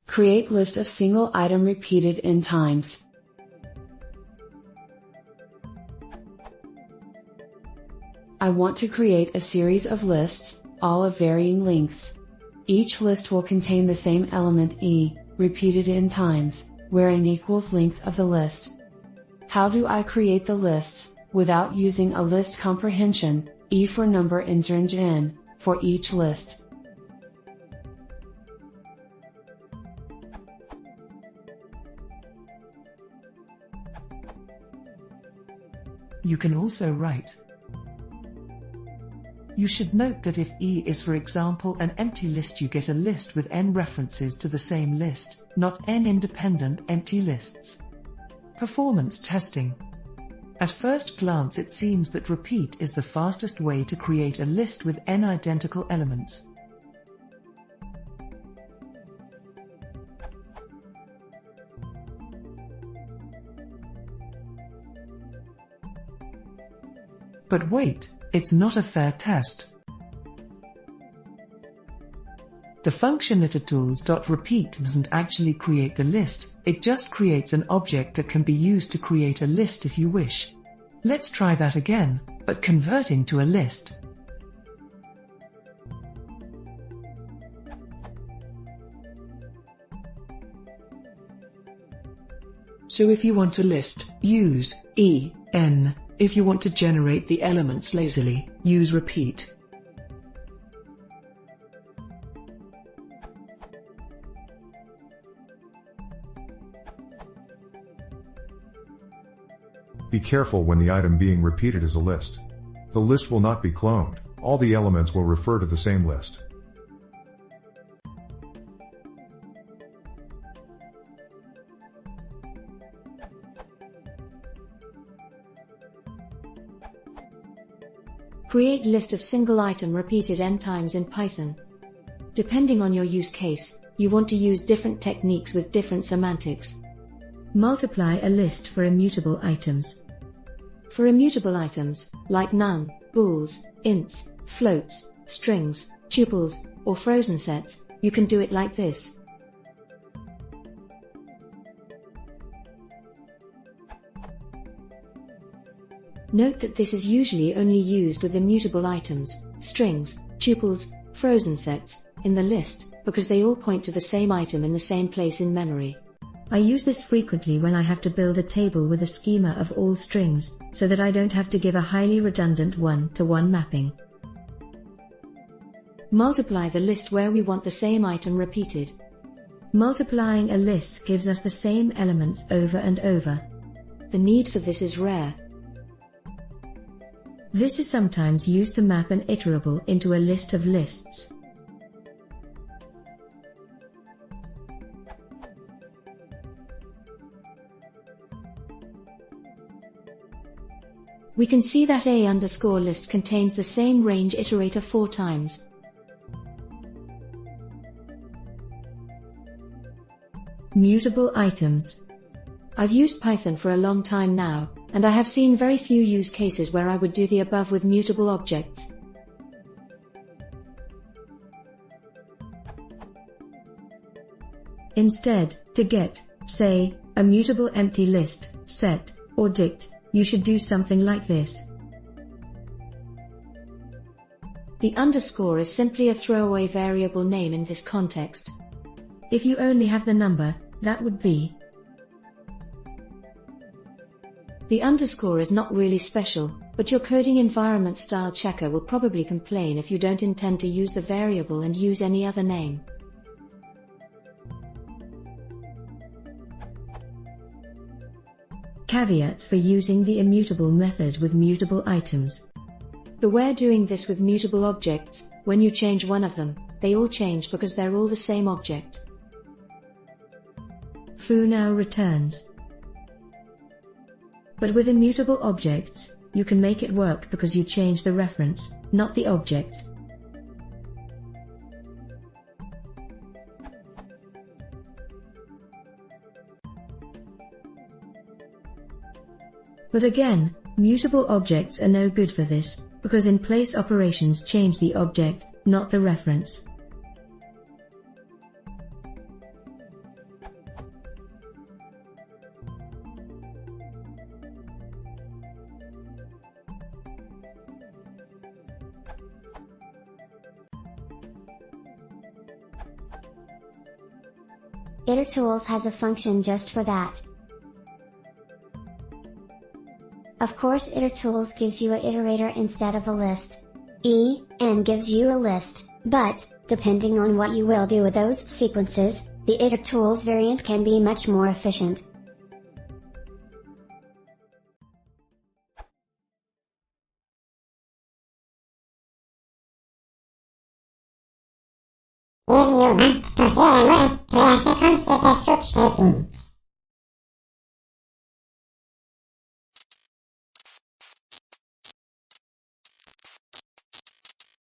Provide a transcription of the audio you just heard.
Create list of single item repeated n times. I want to create a series of lists, all of varying lengths. Each list will contain the same element e, repeated n times, where n equals length of the list. How do I create the lists, without using a list comprehension, e for number and n, for each list? You can also write. You should note that if E is, for example, an empty list, you get a list with n references to the same list, not n independent empty lists. Performance testing. At first glance it seems that repeat is the fastest way to create a list with n identical elements. But wait, it's not a fair test. The function itertools.repeat doesn't actually create the list, it just creates an object that can be used to create a list if you wish. Let's try that again, but converting to a list. So if you want a list, use en. If you want to generate the elements lazily, use repeat. Be careful when the item being repeated is a list. The list will not be cloned, all the elements will refer to the same list. Create list of single item repeated n times in Python. Depending on your use case, you want to use different techniques with different semantics. Multiply a list for immutable items. For immutable items, like none, bools, ints, floats, strings, tuples, or frozen sets, you can do it like this. Note that this is usually only used with immutable items, strings, tuples, frozen sets, in the list, because they all point to the same item in the same place in memory. I use this frequently when I have to build a table with a schema of all strings, so that I don't have to give a highly redundant one-to-one mapping. Multiply the list where we want the same item repeated. Multiplying a list gives us the same elements over and over. The need for this is rare. This is sometimes used to map an iterable into a list of lists. We can see that a_list contains the same range iterator 4 times. Mutable items. I've used Python for a long time now, and I have seen very few use cases where I would do the above with mutable objects. Instead, to get, say, a mutable empty list, set, or dict, you should do something like this. The underscore is simply a throwaway variable name in this context. If you only have the number, that would be. The underscore is not really special, but your coding environment style checker will probably complain if you don't intend to use the variable and use any other name. Caveats for using the immutable method with mutable items. Beware doing this with mutable objects. When you change one of them, they all change because they're all the same object. Foo now returns. But with immutable objects, you can make it work because you change the reference, not the object. But again, mutable objects are no good for this, because in-place operations change the object, not the reference. itertools has a function just for that. Of course, itertools gives you a iterator instead of a list. En gives you a list, but, depending on what you will do with those sequences, the itertools variant can be much more efficient. Idioma, posee una clase con 7 subsegmentos.